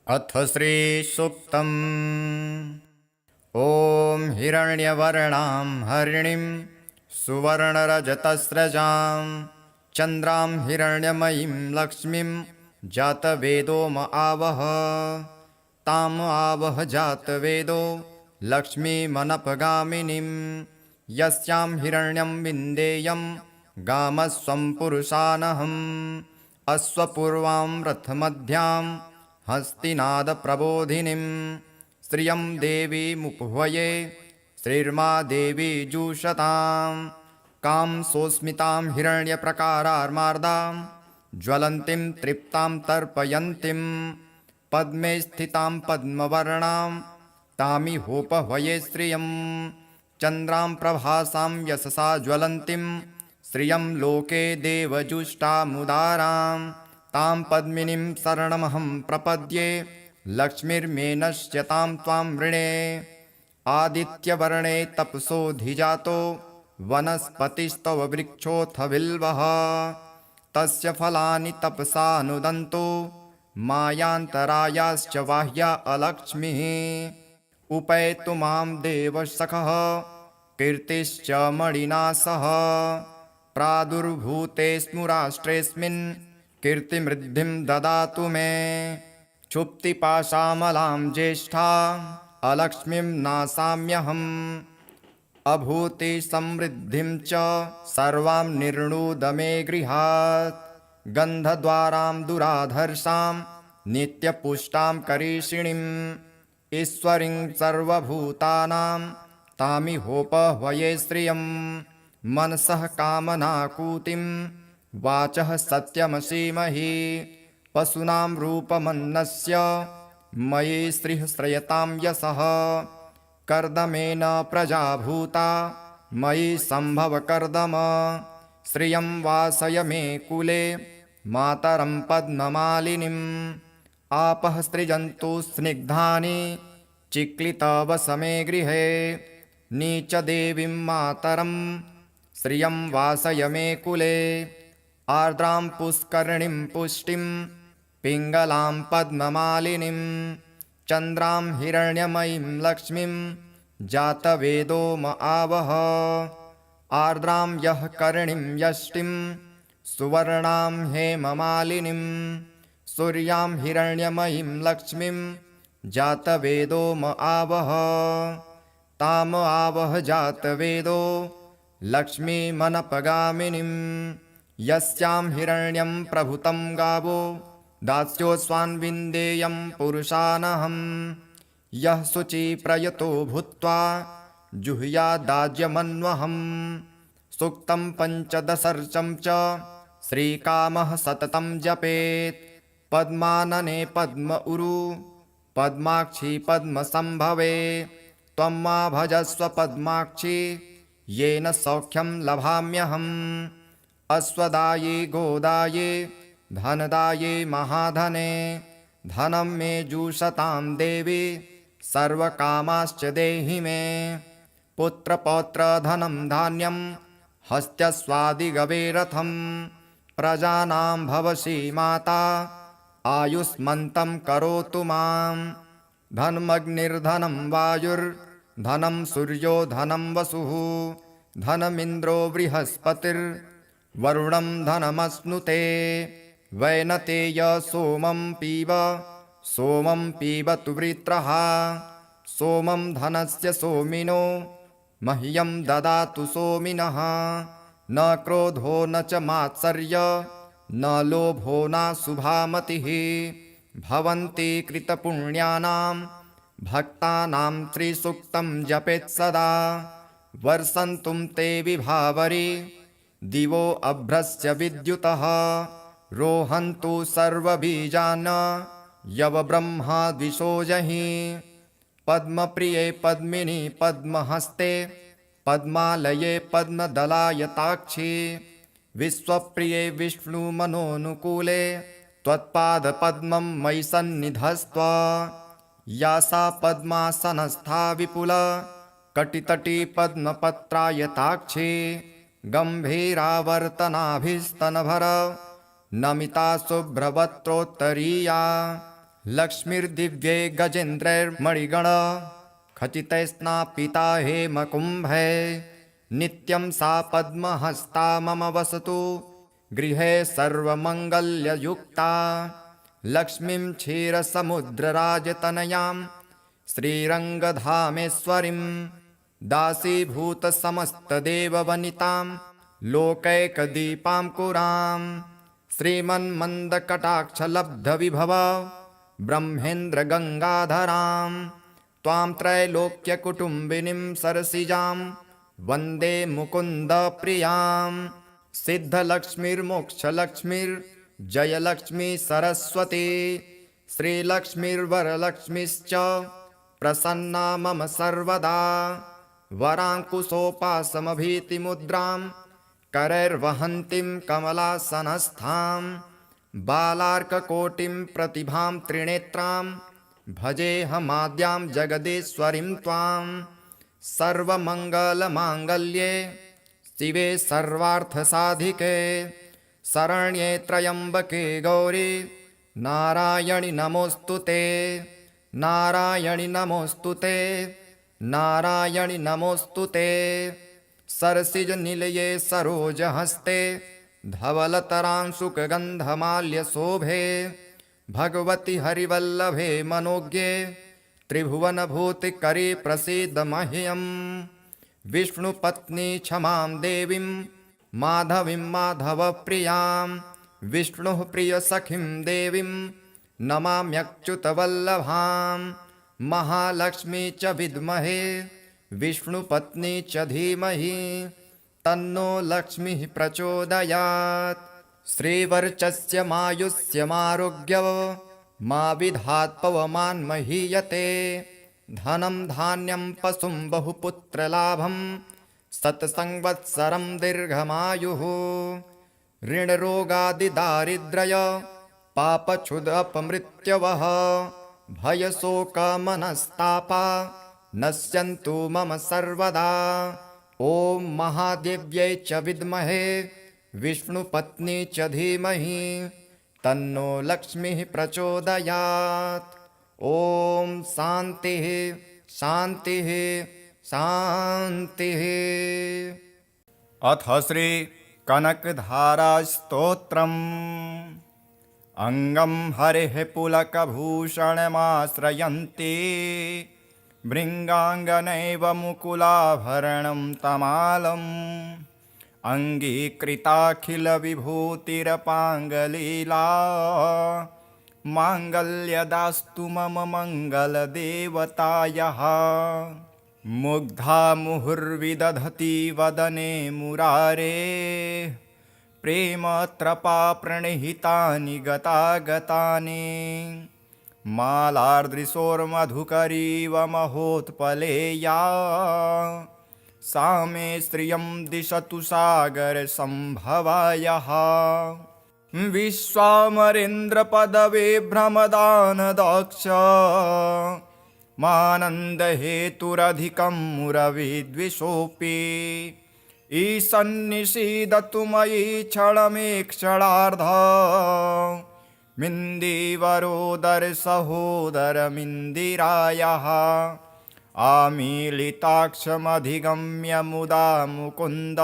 अथ श्रीसूक्तम्। ॐ हिरण्यवर्णां हरिणीं सुवर्णरजतस्रजां चन्द्रां हिरण्यमयीं लक्ष्मीं जातवेदो म आवह। ताम् आवह जातवेदो लक्ष्मीमनपगामिनीं यस्यां हिरण्यं विन्देयं गामस्वं पुरुषानहम्। अश्वपूर्वां रथमध्यां हस्तिनादप्रबोधिनीं श्रियं देवीमुपह्वये श्रीर्मा देवी जुषतां। कां सोऽस्मितां हिरण्यप्रकारार्मार्दां ज्वलन्तीं तृप्तां तर्पयन्तीं पद्मे स्थितां पद्मवर्णां तामिहोपह्वये श्रियं। चन्द्रां प्रभासां यशसा ज्वलन्तीं श्रियं लोके देवजुष्टामुदारां तां पद्मिनीं शरणमहं प्रपद्ये लक्ष्मीर्मे नश्यतां त्वां वृणे। आदित्यवर्णे तपसोऽधिजातो वनस्पतिस्तव वृक्षोऽथ बिल्वः तस्य फलानि तपसानुदन्तो मायान्तरायाश्च बाह्या अलक्ष्मीः। उपैतु मां देवसखः कीर्तिश्च मणिना सह प्रादुर्भूतेऽस्मु राष्ट्रेऽस्मिन् कीर्तिमृद्धिं ददातु मे। क्षुप्तिपाशामलां ज्येष्ठा अलक्ष्मीं नाशाम्यहम् अभूतिसमृद्धिं च सर्वां निर्णुद मे गृहात्। गन्धद्वारां दुराधर्षां नित्यपुष्टां करीषिणीम् ईश्वरीं सर्वभूतानां तामिहोपह्वये श्रियं। मनसः कामनाकूतिं वाचः सत्यमसीमहि पशूनां रूपमन्नस्य मयि श्रीः श्रयतां यशः। कर्दमेन प्रजाभूता मयि सम्भव कर्दम श्रियं वासय मे कुले मातरं पद्ममालिनीम्। आपः सृजन्तु स्निग्धानि चिक्लितवस मे गृहे नीचदेवीं मातरं श्रियं वासय मे कुले। आर्द्रां पुष्करिणीं पुष्टिं पिङ्गलां पद्ममालिनीं चन्द्रां हिरण्यमयीं लक्ष्मीं जातवेदो म आवह। आर्द्रां यः करिणीं यष्टिं सुवर्णां हेममालिनीं सूर्यां हिरण्यमयीं लक्ष्मीं जातवेदो म आवह। ताम आवह जातवेदो लक्ष्मीमनपगामिनीं यस्यां हिरण्यं प्रभुतं गावो दास्योऽस्वान्विन्देयं पुरुषानहम्। यः शुचिप्रयतो भूत्वा जुहुयादाज्यमन्वहम्। सूक्तं पञ्चदशर्चं च श्रीकामः सततं जपेत् पद्मानने पद्म उरु पद्माक्षी पद्मसम्भवे। त्वं मा भजस्व पद्माक्षी येन सौख्यं लभाम्यहम्। अश्वदाये गोदाये धनदाये महाधने धनं मे जुषतां देवी सर्वकामाश्च देहि मे। पुत्रपौत्रधनं धान्यं हस्त्यस्वादिगवे रथं प्रजानां भवसि माता आयुष्मन्तं करोतु माम्। धनमग्निर्धनं वायुर्धनं सूर्यो धनं वसुः धनमिन्द्रो बृहस्पतिर्वरुणं धनमश्नुते। वैनतेय सोमं पीबतु वृत्रः सोमं धनस्य सोमिनो मह्यं ददातु सोमिनः। न क्रोधो न च मात्सर्य न लोभो नाशुभामतिः भवन्ति कृतपुण्यानां भक्तानां त्रिसूक्तं जपेत् सदा। वर्षन्तुं ते विभावरी दिवो अभ्रस्य विद्युतः रोहन्तु सर्वबीजान् यवब्रह्मा द्विषोजहि। पद्मप्रिये पद्मिनी पद्महस्ते पद्मालये पद्मदलायताक्षी विश्वप्रिये विष्णुमनोनुकूले त्वत्पादपद्मं मयि सन्निधस्त्व। या सा पद्मासनस्था विपुल कटितटी पद्मपत्रायताक्षी गम्भीरावर्तनाभिस्तनभर नमिता शुभ्रवक्त्रोत्तरीया लक्ष्मीर्दिव्ये गजेन्द्रैर्मणिगण खचितैस्नापिता हेमकुम्भै नित्यं सा पद्महस्ता मम वसतु गृहे सर्वमङ्गल्ययुक्ता लक्ष्मीं क्षीरसमुद्रराजतनयां श्रीरङ्गधामेश्वरीं दासीभूतसमस्तदेववनितां लोकैकदीपाङ्कुरां श्रीमन्मन्दकटाक्षलब्धविभव ब्रह्मेन्द्रगङ्गाधरां त्वां त्रैलोक्यकुटुम्बिनीं सरसिजां वन्दे मुकुन्दप्रियां सिद्धलक्ष्मीर्मोक्षलक्ष्मीर्जयलक्ष्मी सरस्वती श्रीलक्ष्मीर्वरलक्ष्मीश्च प्रसन्ना मम सर्वदा वराङ्कुशोपासमभीतिमुद्रां करैर्वहन्तीं कमलासनस्थां बालार्ककोटिं प्रतिभां त्रिनेत्रां भजेऽहमाद्यां जगदीश्वरीं त्वां सर्वमङ्गलमाङ्गल्ये शिवे सर्वार्थसाधिके शरण्ये त्र्यम्बके गौरी नारायणि नमोऽस्तु ते नारायणि नमोऽस्तु ते नारायणि नमोऽस्तु ते सरसिजनिलये सरोजहस्ते धवलतरांशुकगन्धमाल्यशोभे भगवति हरिवल्लभे मनोज्ञे त्रिभुवनभूतिकरे प्रसीद मह्यं विष्णुपत्नी क्षमां देवीं माधवीं माधवप्रियां विष्णुः प्रियसखीं देवीं नमाम्यच्युतवल्लभां महालक्ष्मी च विद्महे विष्णुपत्नी च धीमहि तन्नो लक्ष्मीः प्रचोदयात् श्रीवर्चस्य मायुष्यमारोग्य मा विधात् पवमान् महीयते धनं धान्यं पशुं बहुपुत्रलाभं शतसंवत्सरं दीर्घमायुः ऋणरोगादिदारिद्र्य पापक्षुदपमृत्यवः भयशोकमनस्तापा नश्यन्तु मम सर्वदा ॐ महादेव्यै च विद्महे विष्णुपत्नी च धीमहि तन्नो लक्ष्मीः प्रचोदयात् ॐ शान्तिः शान्तिः शान्तिः। अथ श्री कनकधारास्तोत्रम् अङ्गं हरेः पुलकभूषणमाश्रयन्ति भृङ्गाङ्गनैव मुकुलाभरणं तमालम् अङ्गीकृताखिलविभूतिरपाङ्गलीला माङ्गल्यदास्तु मम मङ्गलदेवतायः मुग्धा मुहुर्विदधति वदने मुरारे प्रेमत्रपा प्रणिहितानि गतागतानि मालार्दृशोर्मधुकरीव महोत्पलेया सा मे श्रियं दिशतु सागरसम्भवायः विश्वामरेन्द्रपदवे भ्रमदानदक्ष मानन्दहेतुरधिकं मुरविद्विषोऽपि ईशन्निषीदतु मयि क्षणमेक्षणार्ध मिन्दीवरोदरसहोदरमिन्दिरायः आमीलिताक्षमधिगम्य मुदा मुकुन्द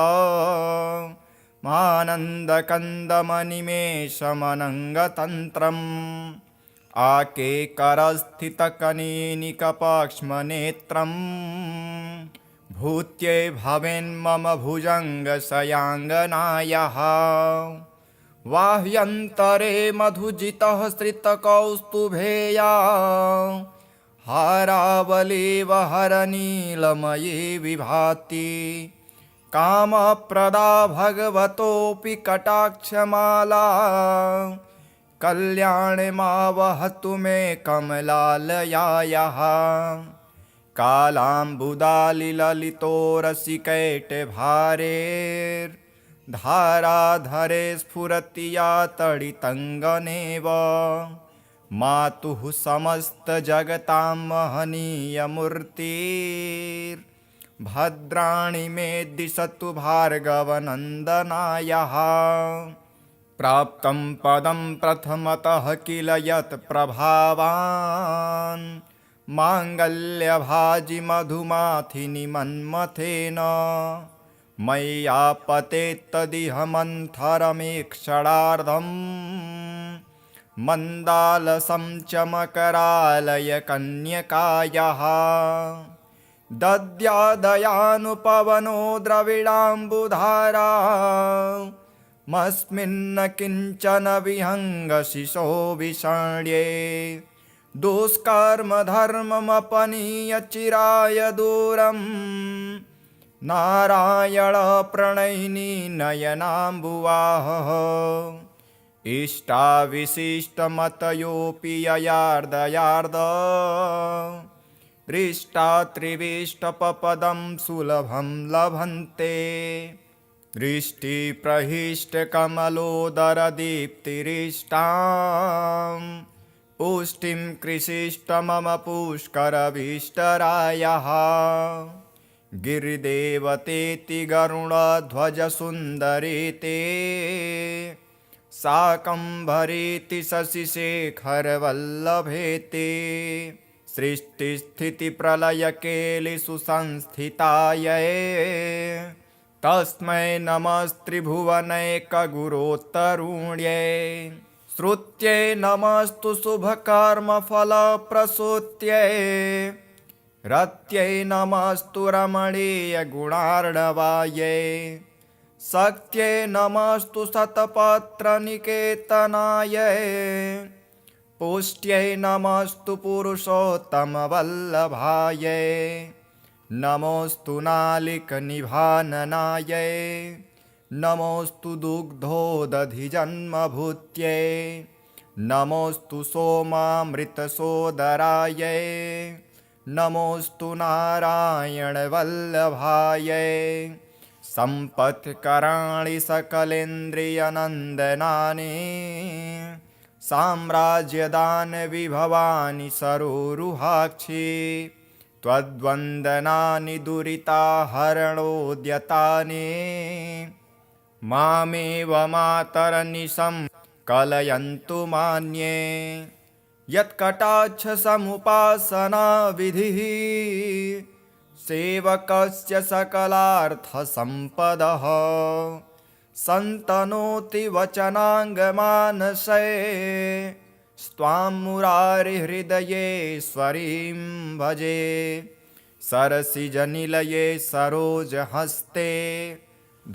मानन्दकन्दमनिमेषमनङ्गतन्त्रम् आकेकरस्थितकनीनिकपाक्ष्मनेत्रम् भूत्यै भवेन्मम भुजङ्गशयाङ्गनायः वाह्यन्तरे मधुजितः श्रितकौस्तुभेया हारावलीव हरनीलमयी विभाति कामप्रदा भगवतोऽपि कटाक्षमाला कल्याणमावहतु मे कमलालयायाः कालाम्बुदालिललितोरसिकैटभारेर्धाराधरे स्फुरति या तडितङ्गनेव मातुः समस्तजगतां महनीयमूर्तिर्भद्राणि मे दिशतु भार्गवनन्दनायः प्राप्तं पदं प्रथमतः किल यत् प्रभावान् माङ्गल्यभाजि मधुमाथिनि मन्मथेन मय्यापतेत्तदिह मन्थरमेक्षणार्धम् मन्दालसं च मकरालय कन्यकायाः दद्यादयानुपवनो द्रविडाम्बुधारा मस्मिन्न किञ्चन विहङ्गशिशो विषण्ये दुष्कर्मधर्ममपनीय चिराय दूरम् नारायणप्रणयिनी नयनाम्बुवाहः इष्टाविशिष्टमतयोऽपि ययार्दयार्द दृष्टा त्रिविष्टपपदं सुलभं लभन्ते दृष्टिप्रहिष्टकमलोदरदीप्तिरिष्टां पुष्टिं कृषिष्ट मम पुष्करभीष्टरायः गिरिदेवतेति गरुडध्वजसुन्दरीते शाकम्भरीति शशिशेखरवल्लभेते सृष्टिस्थितिप्रलयकेलिषु संस्थितायै तस्मै नमस्त्रिभुवनैकगुरोत्तरुण्यै श्रुत्यै नमस्तु शुभकर्मफलप्रसूत्यै रत्यै नमस्तु रमणीयगुणार्णवायै शक्त्यै नमस्तु शतपत्रनिकेतनायै पुष्ट्यै नमस्तु पुरुषोत्तमवल्लभायै नमोऽस्तु नालिकनिभाननायै नमोऽस्तु दुग्धोदधिजन्मभूत्यै नमोऽस्तु सोमामृतसोदरायै नमोऽस्तु नारायणवल्लभायै सम्पत्कराणि सकलेन्द्रियनन्दनानि साम्राज्यदानविभवानि सरोरुहाक्षि त्वद्वन्दनानि दुरिताहरणोद्यतानि मामेव मातरनिशं कलयन्तु मान्ये यत्कटाक्षसमुपासनाविधिः सेवकस्य सकलार्थसम्पदः सन्तनोति वचनाङ्गमानसे स्वां मुरारिहृदयेश्वरीं भजे सरसिजनिलये सरोजहस्ते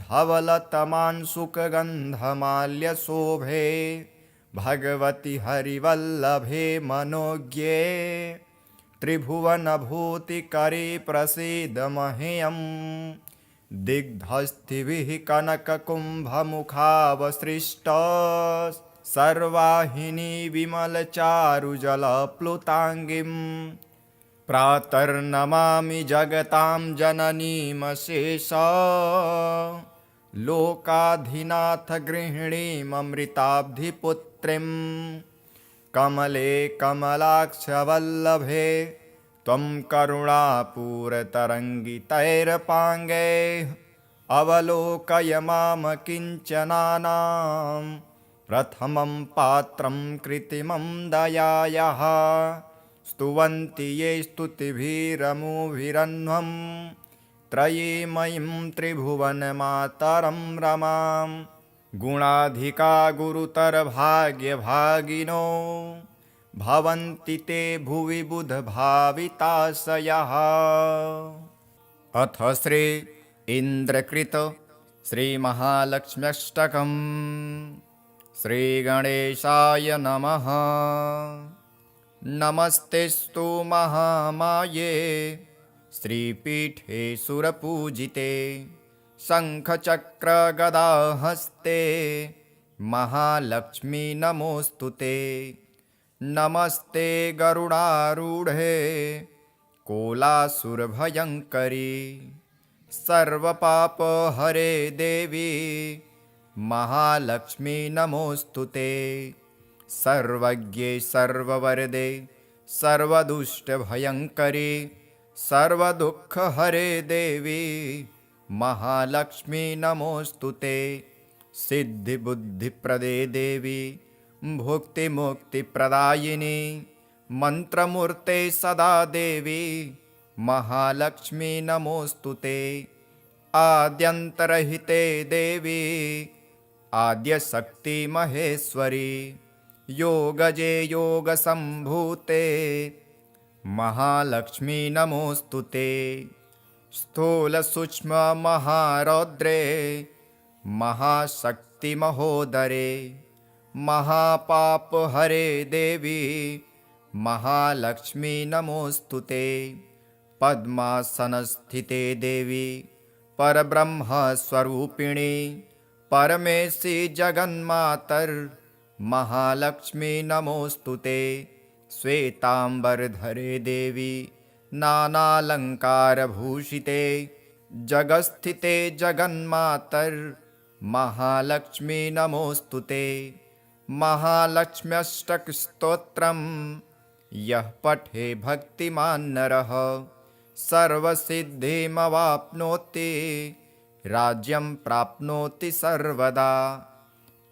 धवलतमांशुकगन्धमाल्यशोभे भगवति हरिवल्लभे मनोज्ञे त्रिभुवनभूतिकरे प्रसीद मह्यम् दिग्धस्थिभिः कनककुम्भमुखावसृष्ट सर्वाहिनी विमलचारुजलप्लुताङ्गीं प्रातर्नमामि जगतां जननीमशेष लोकाधिनाथ गृहिणीममृताब्धिपुत्रीं कमले कमलाक्षवल्लभे त्वं करुणापूरतरङ्गितैरपाङ्गैः अवलोकय माम किञ्चनानां प्रथमं पात्रं कृत्रिमं दयायाः स्तुवन्ति ये स्तुतिभिरमुभिरन्वं त्रयीमयीं त्रिभुवनमातरं रमां गुणाधिका गुरुतरभाग्यभागिनो भवन्ति ते भुवि बुधभाविताशयः। अथ श्री इन्द्रकृत श्रीमहालक्ष्म्यष्टकम्। श्रीगणेशाय नमः। नमस्तेस्तु महामाये श्रीपीठे सुरपूजिते शङ्खचक्रगदाहस्ते महालक्ष्मी नमोऽस्तुते। नमस्ते गरुडारूढे कोलासुरभयङ्करी सर्वपापहरे देवी महालक्ष्मी नमोऽस्तुते। सर्वज्ञे सर्ववरदे सर्वदुष्टभयङ्करी सर्वदुःखहरे देवी महालक्ष्मी नमोऽस्तुते। सिद्धिबुद्धिप्रदे देवी भुक्तिमुक्तिप्रदायिनी मन्त्रमूर्ते सदा देवी महालक्ष्मी नमोऽस्तु ते। आद्यन्तरहिते देवी आद्यशक्ति महेश्वरी योगजे योगसम्भूते महालक्ष्मी नमोऽस्तु ते। स्थूलसूक्ष्ममहारौद्रे महाशक्तिमहोदरे महापापहरे देवी महालक्ष्मी नमोऽस्तु ते। पद्मासनस्थिते देवी परब्रह्मस्वरूपिणी परमेशी जगन्मातर् महालक्ष्मी नमोऽस्तु ते। श्वेताम्बरधरे देवी नानालङ्कारभूषिते जगत्स्थिते जगन्मातर् महालक्ष्मी नमोऽस्तु ते। महालक्ष्म्यष्टकस्तोत्रम् यः पठे भक्तिमान् नरः सर्वसिद्धिमवाप्नोति राज्यं प्राप्नोति सर्वदा।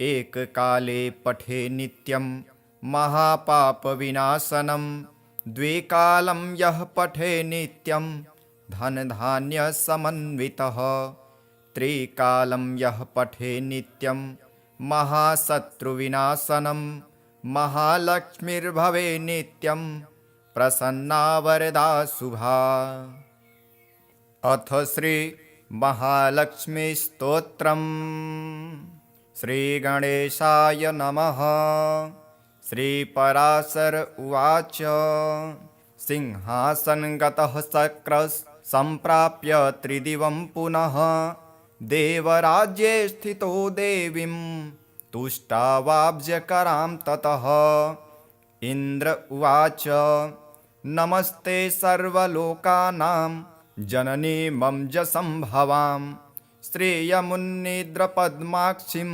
एककाले पठे नित्यं महापापविनाशनं द्विकालं यः पठे नित्यं धनधान्यसमन्वितः त्रिकालं यः पठे नित्यं महाशत्रुविनाशनं महालक्ष्मीर्भवे नित्यं प्रसन्ना वरदा शुभा। अथ श्री महालक्ष्मी स्तोत्रम्। श्रीगणेशाय नमः। श्रीपराशर उवाच सिंहासनगतः शक्रः सम्प्राप्य त्रिदिवं पुनः देवराज्ये स्थितो देवीं तुष्टावाब्जकरां ततः। इन्द्र उवाच नमस्ते सर्वलोकानां जननी मञ्जसम्भवां श्रेयमुन्निद्रपद्माक्षीं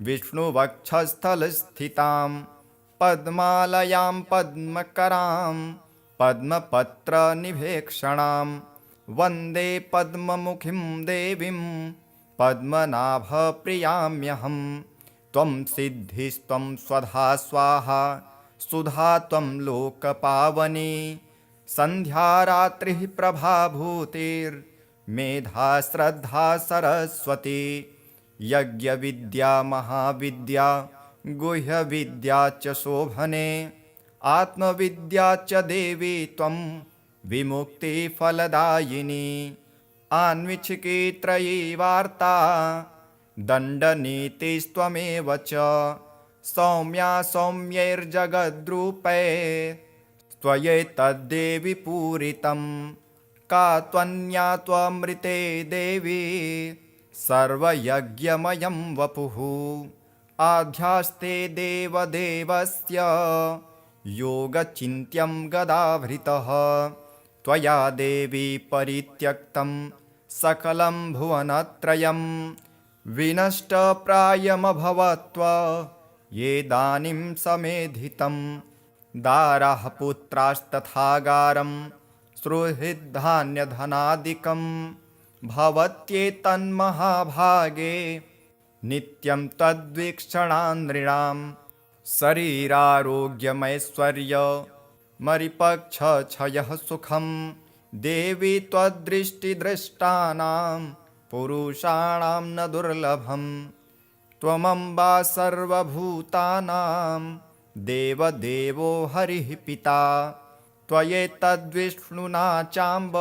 विष्णुवक्षस्थलस्थितां पद्मालयां पद्मकरां पद्मपत्रनिभेक्षणां वन्दे पद्ममुखीं देवीं पद्मनाभप्रियाम्यहम्। त्वं सिद्धिस्त्वं स्वधा स्वाहा सुधा त्वं लोकपावनी सन्ध्या रात्रिः प्रभाभूतिर्मेधा श्रद्धा सरस्वती यज्ञविद्या महाविद्या गुह्यविद्या च शोभने आत्मविद्या च देवी त्वं विमुक्तिफलदायिनी। आन्वीक्षिकी त्रयी वार्ता दण्डनीतिस्त्वमेव च सौम्या सौम्यैर्जगद्रूपे त्वयैतद्देवि पूरितं। का त्वन्या त्वमृते देवी सर्वयज्ञमयं वपुः आध्यास्ते देवदेवस्य योगचिन्त्यं गदाभृतः। त्वया देवी परित्यक्तं सकलं भुवनत्रयं विनष्टप्रायमभवत्व येदानीं समेधितं। दारः पुत्रास्तथागारं सुहृद्धान्यधनादिकं भवत्येतन्महाभागे नित्यं तद्वीक्षणान् नृणां। शरीरारोग्यमैश्वर्यमरिपक्षक्षयः सुखं देवी त्वद्दृष्टिदृष्टानां पुरुषाणां न दुर्लभं। त्वमम्बा सर्वभूतानां देवदेवो हरिः पिता त्वयैतद्विष्णुना चाम्ब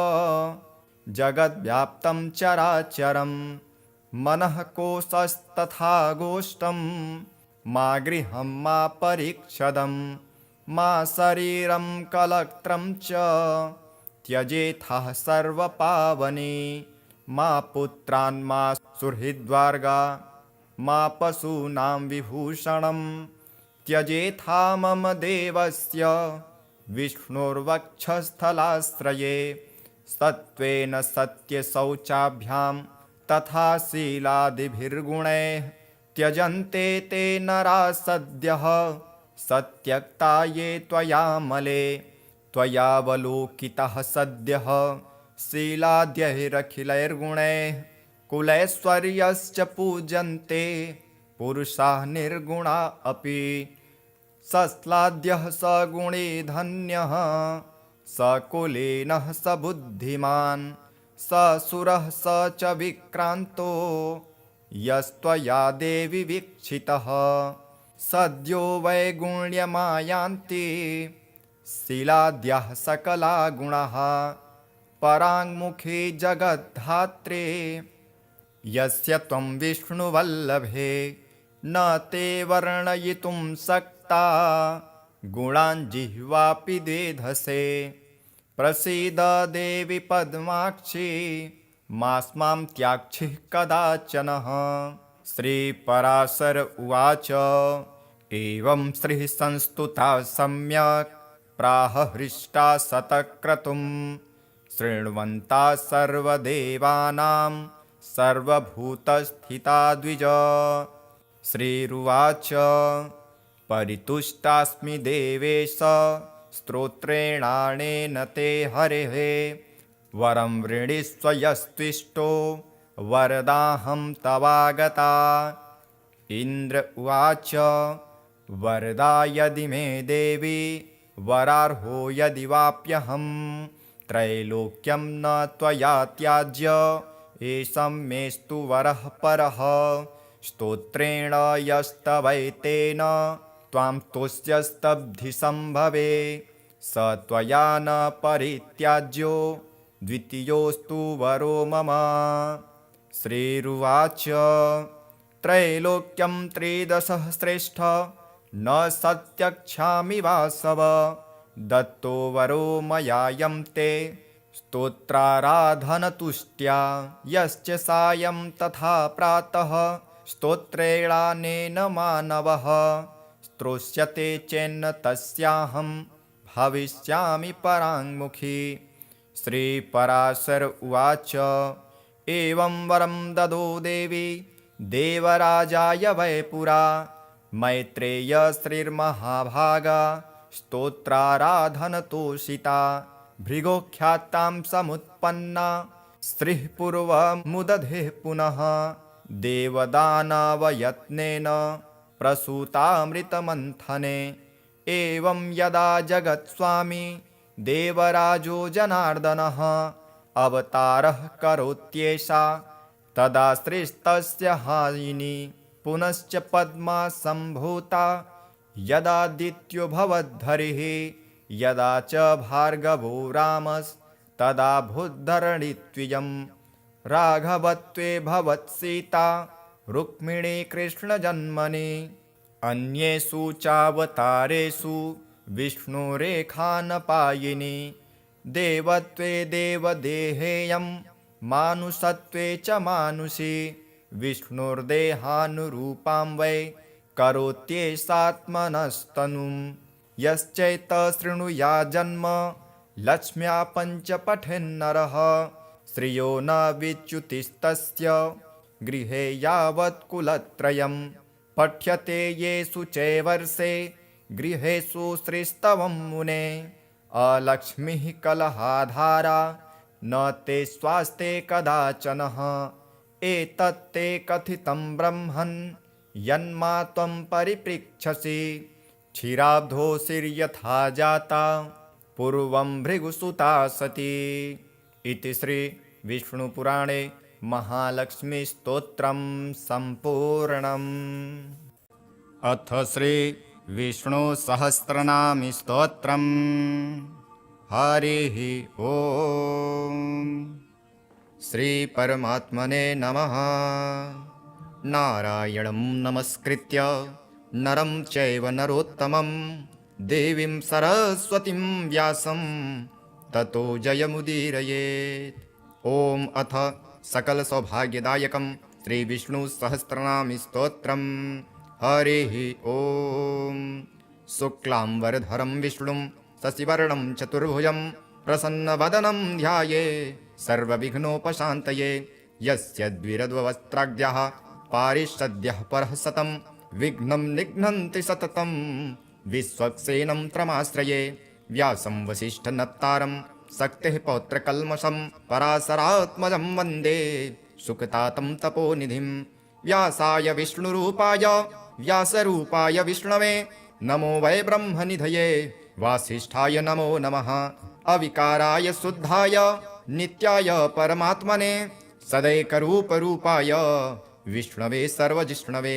जगद्व्याप्तं चराचरं। मनः कोशस्तथा गोष्ठं मा गृहं मा परीक्षदं मा शरीरं कलत्रं च त्यजेथः सर्वपावने। मा पुत्रान् मा सुहृद्वर्गा मा पशूनां विभूषणं त्यजेथा मम देवस्य विष्णुर्वक्षस्थलाश्रये। सत्त्वेन सत्यशौचाभ्यां तथा शीलादिभिर्गुणैः त्यजन्ते ते नरा सद्यः सत्यक्ता ये त्वयामले। त्वयावलोकितः सद्यः शीलाद्यैरखिलैर्गुणैः कुलैश्वर्यश्च पूजन्ते पुरुषाः निर्गुणा अपि। सस्लाद्यः स गुणे धन्यः स कुलीनः स बुद्धिमान् स सुरः स च विक्रान्तो यस्त्वया देवि वीक्षितः। सद्यो वैगुण्यमायान्ति शीलाद्यः सकला गुणाः पराङ्मुखी जगद्धात्रे यस्य त्वं विष्णुवल्लभे। न ते वर्णयितुं शक्ता गुणान् जिह्वापि द्वेधसे। प्रसीद देवि पद्माक्षी मास्मां त्याक्षिः कदाचनः। श्रीपराशर उवाच एवं श्रीः संस्तुता सम्यक् प्राह हृष्टा शतक्रतुं शृण्वन्ता सर्वदेवानां सर्वभूतस्थिता द्विज। श्रीरुवाच परितुष्टास्मि देवेश स्तोत्रेणानेन ते हरेः। वरं वृणीष्व यस्त्विष्टो वरदाहं तवागता। इन्द्र उवाच वरदा यदि मे देवी वरार्हो यदि वाप्यहं त्रैलोक्यं न त्वया त्याज्य एषं मेस्तु वरः परः। स्तोत्रेण यस्तवैतेन त्वां तुष्यस्तब्धिसम्भवे स त्वया न परित्याज्यो द्वितीयोऽस्तु वरो मम। श्रीरुवाच त्रैलोक्यं त्रिदशः श्रेष्ठ न सत्यक्षामि वासव। दत्तो वरो मयायं ते स्तोत्राराधनतुष्ट्या। यश्च सायं तथा प्रातः स्तोत्रेणानेन मानवः स्तोष्यते चेन्न तस्याहं भविष्यामि पराङ्मुखी। श्रीपराशर उवाच एवं वरं ददो देवी देवराजाय वै पुरा। मैत्रेय श्रीर्महाभागा स्तोत्राराधनतोषिता। भृगोख्यातां समुत्पन्ना श्रीः पूर्वमुदधेः पुनः। देवदानवयत्नेन प्रसूतामृतमन्थने। एवं यदा जगत्स्वामी देवराजो जनार्दनः अवतारः करोत्येषा तदा श्रेष्ठस्य हायिनी। पुनश्च पद्मा सम्भूता यदादित्यो भवद्धरिः। यदा च भार्गवो रामस्तदा भूद्धरणित्वियं। राघवत्वे भवत्सीता रुक्मिणी कृष्णजन्मनि। अन्येषु चावतारेषु विष्णुरेखानपायिनी। देवत्वे देवदेहेयं मानुषत्वे च मानुषी। विष्णुर्देहानुरूपां वै करोत्येषात्मनस्तनुं। यश्चैतशृणुया जन्म लक्ष्म्या पञ्च पठेन्नरः। श्रियो न विच्युतिस्तस्य गृहे यावत्कुलत्रयं। पठ्यते येषु चैवर्षे गृहेषु श्रीस्तवं मुने। अलक्ष्मीः कलहाधारा न ते स्वास्ते कदाचनः। एतत्ते कथितं ब्रह्मन् यन्मा त्वं परिपृच्छसि। क्षीराब्धोऽसिर्यथा जाता पूर्वं भृगुसुता सती। इति श्री विष्णुपुराणे महालक्ष्मीस्तोत्रं सम्पूर्णम्। अथ श्री विष्णुसहस्रनाम स्तोत्रम्। हरिः ओम्। श्री परमात्मने नमः। नारायणं नमस्कृत्य नरं चैव नरोत्तमं देवीं सरस्वतीं व्यासं ततो जयमुदीरयेत्। ॐ अथ सकलसौभाग्यदायकं श्रीविष्णुसहस्रनामस्तोत्रम्। हरिः ॐ। शुक्लाम्बरधरं विष्णुं शशिवर्णं चतुर्भुजं प्रसन्नवदनं ध्याये सर्वविघ्नोपशान्तये। यस्य द्विरद्वस्त्राढ्यः पारिषद्यः परः सतं विघ्नं निघ्नन्ति सततं। विश्वक्सेनं त्रमाश्रये व्यासं वसिष्ठनप्तारं शक्तेः पौत्रकल्मषं पराशरात्मजं वन्दे सुखतातं तपोनिधिं व्यासाय विष्णुरूपाय व्यासरूपाय विष्णवे नमो वै ब्रह्मनिधये वासिष्ठाय नमो नमः अविकाराय शुद्धाय नित्याय परमात्मने सदैकरूपरूपाय विष्णवे सर्वजिष्णवे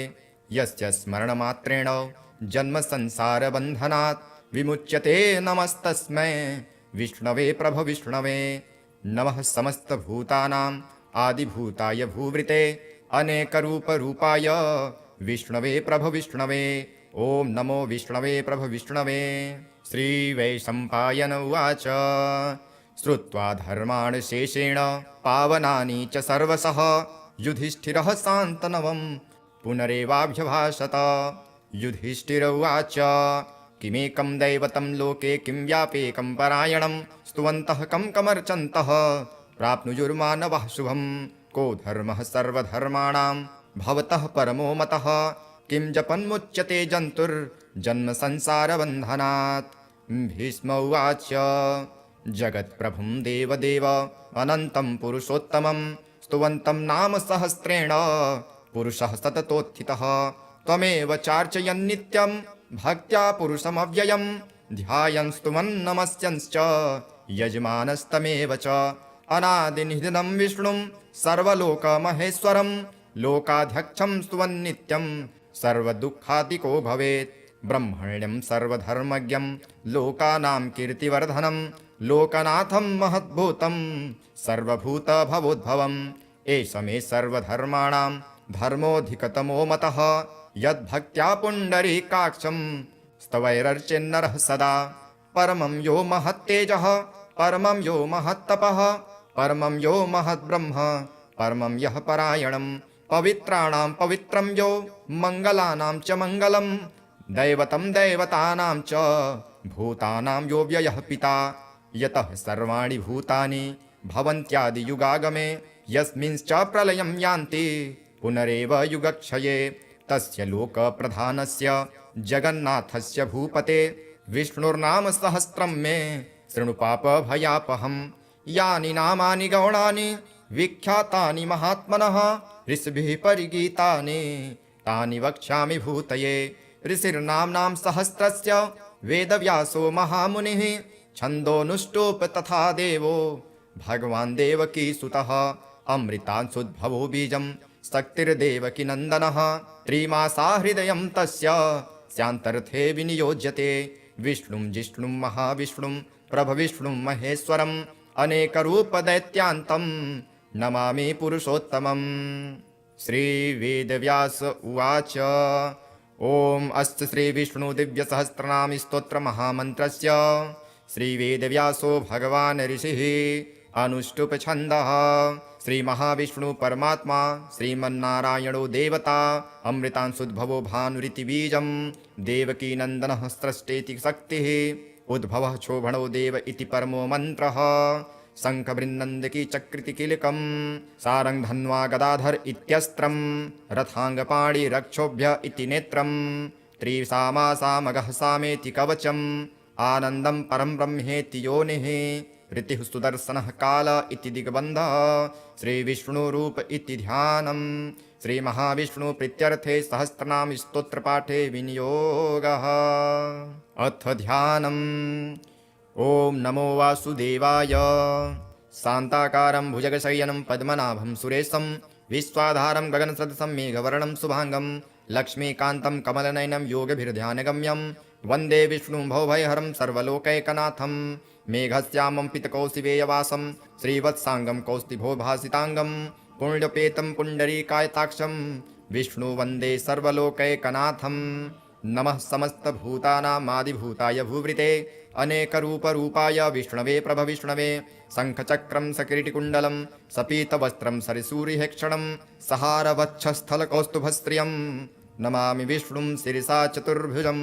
यस्य स्मरणमात्रेण जन्मसंसारबन्धनात् विमुच्यते नमस्तस्मै विष्णवे प्रभविष्णवे नमः समस्तभूतानाम् आदिभूताय भूवृते अनेकरूपरूपाय विष्णवे प्रभविष्णवे ॐ नमो विष्णवे प्रभविष्णवे श्रीवैशम्पायन उवाच श्रुत्वा धर्मान् शेषेण पावनानि च सर्वशः युधिष्ठिरः शान्तनवं पुनरेवाभ्यभाषत युधिष्ठिर उवाच किमेकं दैवतं लोके किं व्यापेकं परायणं स्तुवन्तः कं कमर्चन्तः प्राप्नुयुर्मानवः शुभं को धर्मः सर्वधर्माणां भवतः परमो मतः किं जपन्मुच्यते जन्तुर्जन्मसंसारबन्धनात् भीष्म उवाच जगत्प्रभुं देवदेव अनन्तं पुरुषोत्तमं स्तुवन्तं नाम सहस्रेण पुरुषः सततोत्थितः त्वमेव चार्चयन्नित्यं भक्त्या पुरुषमव्ययं ध्यायन् स्तुवन् नमस्यंश्च यजमानस्तमेव च अनादिनिधनं विष्णुं सर्वलोकमहेश्वरं लोकाध्यक्षं स्तुवन्नित्यं सर्वदुःखादिको भवेत् ब्रह्मण्यं सर्वधर्मज्ञं लोकानां कीर्तिवर्धनं लोकनाथं महद्भूतं सर्वभूतभवोद्भवम् एष मे सर्वधर्माणां धर्मोऽधिकतमो मतः यद्भक्त्या पुण्डरीकाक्षं स्तवैरर्चेन्नरः सदा परमं यो महत्तेजः परमं यो महत्तपः परमं यो महद्ब्रह्म परमं यः परायणं पवित्राणां पवित्रं यो मङ्गलानां च मङ्गलं दैवतं दैवतानां च भूतानां यो व्ययः पिता यतः सर्वाणि भूतानि भवन्त्यादियुगागमे यस्मिंश्च प्रलयं यान्ति पुनरेव युगक्षये तस्य लोकप्रधानस्य जगन्नाथस्य भूपते विष्णुर्नाम सहस्रं मे शृणु पापभयापहं यानि नामानि गौणानि विख्यातानि महात्मनः ऋषिभिः परिगीतानि तानि वक्ष्यामि भूतये ऋषिर्नाम्नां सहस्रस्य वेदव्यासो महामुनिः छन्दोनुष्टुप् तथा देवो भगवान् देवकीसुतः अमृतांशुद्भवो बीजं शक्तिर्देवकी नन्दनः त्रिमासा हृदयं तस्य स्यान्तर्थे विनियोज्यते विष्णुं जिष्णुं महाविष्णुं प्रभविष्णुं महेश्वरम् अनेकरूपदैत्यान्तं नमामि पुरुषोत्तमम् श्रीवेदव्यास उवाच ॐ अस्य श्रीविष्णुदिव्यसहस्रनाम स्तोत्रमहामन्त्रस्य श्रीवेदव्यासो भगवान् ऋषिः अनुष्टुप्छन्दः श्रीमहाविष्णु परमात्मा श्रीमन्नारायणो देवता अमृतांशुद्भवो भानुरिति बीजं देवकीनन्दनः स्रष्टेति शक्तिः उद्भवः क्षोभणो देव इति परमो मन्त्रः शङ्खबृन्दकी चक्रिति किलकं सारं धन्वा गदाधर इत्यस्त्रं रथाङ्गपाणि रक्षोभ्य इति नेत्रं त्रिसामासामगः सामेति कवचम् आनन्दं परं ब्रह्मेति योनिः ऋतिः सुदर्शनः काल इति दिग्बन्धः श्रीविष्णुरूप इति ध्यानं श्रीमहाविष्णु प्रीत्यर्थे सहस्रनाम स्तोत्रपाठे विनियोगः अथ ध्यानम् ॐ नमो वासुदेवाय शान्ताकारं भुजगशयनं पद्मनाभं सुरेशं विश्वाधारं गगनसदृशं मेघवर्णं शुभाङ्गं लक्ष्मीकान्तं कमलनयनं योगभिर्ध्यानगम्यं वन्दे विष्णुं भवभयहरं सर्वलोकैकनाथं मेघश्यामं पितकौशिवेयवासं श्रीवत्साङ्गं कौस्तिभोभासिताङ्गं पुण्यपेतं पुण्डरीकायताक्षं विष्णु वन्दे सर्वलोकैकनाथं नमः समस्तभूतानामादिभूताय भूवृते अनेकरूपरूपाय विष्णवे प्रभविष्णवे शङ्खचक्रं सकिरीटिकुण्डलं सपीतवस्त्रं सरिसूरिहेक्षणं सहारवक्षस्थलकौस्तुभस्त्रियं नमामि विष्णुं शिरसा चतुर्भुजं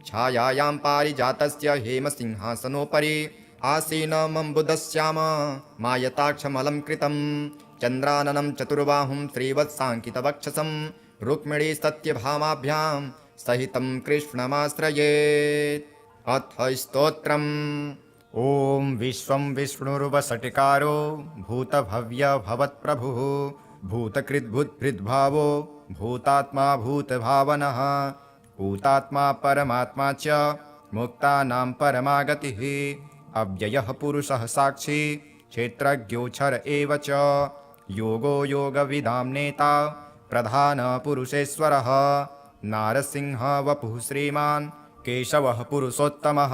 छायायां पारिजातस्य हेमसिंहासनोपरि आसीनमम्बुदश्याम मायताक्षमलङ्कृतं चन्द्राननं चतुर्बाहुं श्रीवत्साङ्कितवक्षसं रुक्मिणी सत्यभामाभ्यां सहितं कृष्णमाश्रयेत् अथ स्तोत्रम् ॐ विश्वं विष्णुर्वषट्कारो भूतभव्य भवत्प्रभुः भूतकृद्भूतभृद्भावो भूतात्मा भूतभावनः भूतात्मा परमात्मा च मुक्तानां परमागतिः अव्ययः पुरुषः साक्षी क्षेत्रज्ञोऽक्षर एव च योगो योगविदां नेता प्रधानपुरुषेश्वरः नारसिंह वपुः श्रीमान् केशवः पुरुषोत्तमः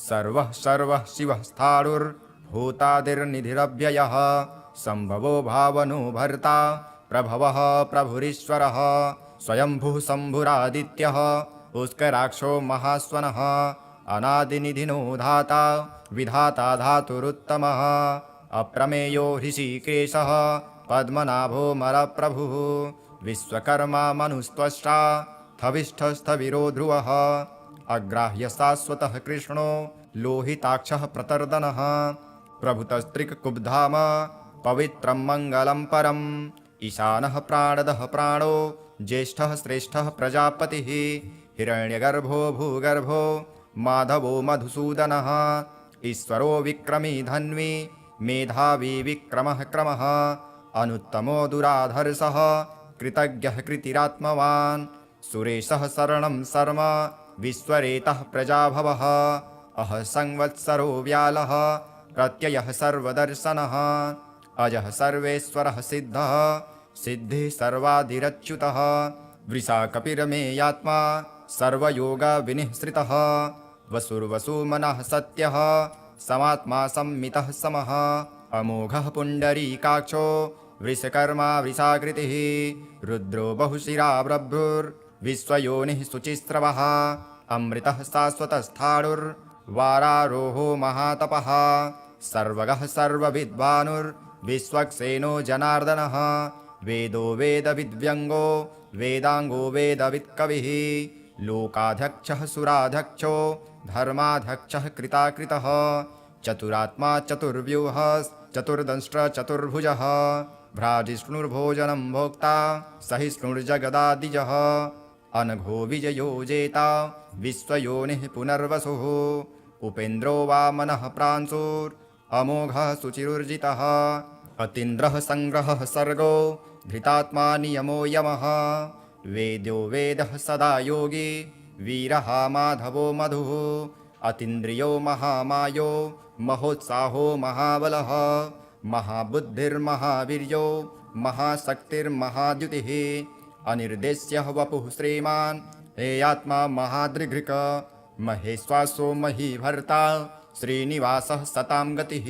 सर्वः सर्वः शिवः स्थाणुर्भूतादिर्निधिरव्ययः सम्भवो भावनो भर्ता प्रभवः प्रभुरीश्वरः स्वयंभुः शम्भुरादित्यः पुष्कराक्षो महास्वनः अनादिनिधिनो धाता विधाता धातुरुत्तमः अप्रमेयो ऋषिकेशः पद्मनाभो मरप्रभुः विश्वकर्मा मनुस्त्वष्टा स्थविष्ठस्थविरो ध्रुवः अग्राह्य शाश्वतः कृष्णो लोहिताक्षः प्रतर्दनः प्रभुतस्त्रिककुब्धाम पवित्रं मङ्गलं परम् ईशानः प्राणदः प्राणो ज्येष्ठः श्रेष्ठः प्रजापतिः हिरण्यगर्भो भूगर्भो माधवो मधुसूदनः ईश्वरो विक्रमी धन्वी मेधावी विक्रमः क्रमः अनुत्तमो दुराधर्षः कृतज्ञः कृतिरात्मवान् सुरेशः शरणं शर्म विश्वरेतः प्रजाभवः अह संवत्सरो व्यालः प्रत्ययः सर्वदर्शनः अजः सर्वेश्वरः सिद्धः सिद्धिः सर्वादिरच्युतः वृषाकपिरमेयात्मा सर्वयोगविनिःसृतः वसुर्वसुमनः सत्यः समात्मा संमितः समः अमोघः पुण्डरीकाक्षो वृषकर्मा वृषाकृतिः रुद्रो बहुशिरा बभ्रुर्विश्वयोनिः शुचिस्रवः अमृतः शाश्वतस्थाणुर्वारारोहो महातपः सर्वगः सर्वविद्वानुर्विश्वक्सेनो जनार्दनः वेदो वेदविद्व्यङ्गो वेदाङ्गो वेदवित्कविः लोकाध्यक्षः सुराध्यक्षो धर्माध्यक्षः कृताकृतः चतुरात्मा चतुर्व्यूहः चतुर्दंष्ट्रचतुर्भुजः भ्राजिष्णुर्भोजनं भोक्ता सहिष्णुर्जगदादिजः अनघो विजयो जेता विश्वयोनिः पुनर्वसुः उपेन्द्रो वामनः प्रांशुरमोघः शुचिरुर्जितः अतीन्द्रः संग्रहः सर्गो धृतात्मा नियमो यमः वेद्यो वेदः सदा योगी वीरः माधवो मधुः अतीन्द्रियो महामायो महोत्साहो महाबलः महाबुद्धिर्महावीर्यो महाशक्तिर्महाद्युतिः अनिर्देश्यः वपुः श्रीमान् हेयात्मा महादृघृक महेश्वासो महीभर्ता श्रीनिवासः सतां गतिः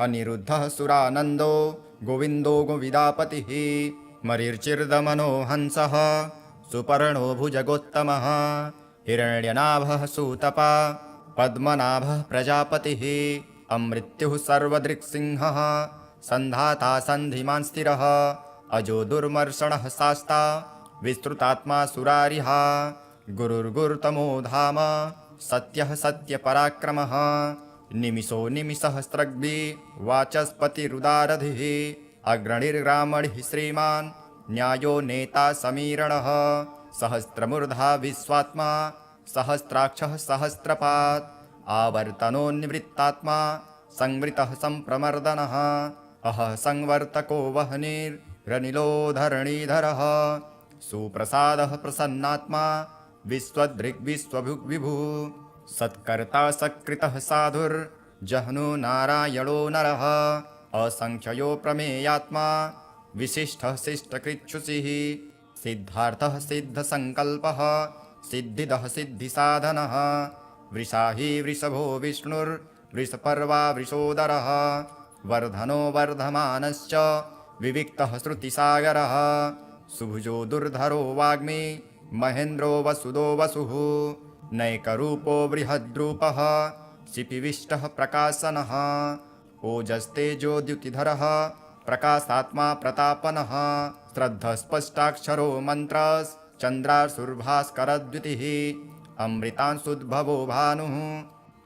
अनिरुद्धः सुरानन्दो गोविन्दो गोविदापतिः मरीर्चिर्दमनो हंसः सुपर्णो भुजगोत्तमः हिरण्यनाभः सूतपा पद्मनाभः प्रजापतिः अमृत्युः सर्वदृक्सिंहः सन्धाता सन्धिमान् स्थिरः अजो दुर्मर्षणः शास्ता विस्तृतात्मा सुरारिः गुरुर्गुरुतमो धाम सत्यः सत्यपराक्रमः निमिषो निमिषसहस्रग्भि वाचस्पतिरुदारधिः अग्रणिर्ग्रामणिः श्रीमान् न्यायो नेता समीरणः सहस्रमूर्धा विश्वात्मा सहस्राक्षः सहस्रपात् आवर्तनोन्निवृत्तात्मा संवृतः सम्प्रमर्दनः अहः संवर्तको वह्निरनिलो धरणीधरः सुप्रसादः प्रसन्नात्मा विश्वदृग्विश्वभुग्विभुः सत्कर्ता सत्कृतः साधुर्जह्नु नारायणो नरः असंख्ययो प्रमेयात्मा विशिष्टः शिष्टकृच्छुषिः सिद्धार्थः सिद्धसङ्कल्पः सिद्धिदः सिद्धिसाधनः वृषाही वृषभो विष्णुर्वृषपर्वा वृषोदरः वर्धनो वर्धमानश्च विविक्तः श्रुतिसागरः सुभुजो दुर्धरो वाग्मी महेन्द्रो वसुदो वसुः नैकरूपो बृहद्रूपः शिपिविष्टः प्रकाशनः ओजस्तेजो द्युतिधरः प्रकाशात्मा प्रतापनः श्रद्धस्पष्टाक्षरो मन्त्रश्चन्द्रासुर्भास्करद्युतिः अमृतांशुद्भवो भानुः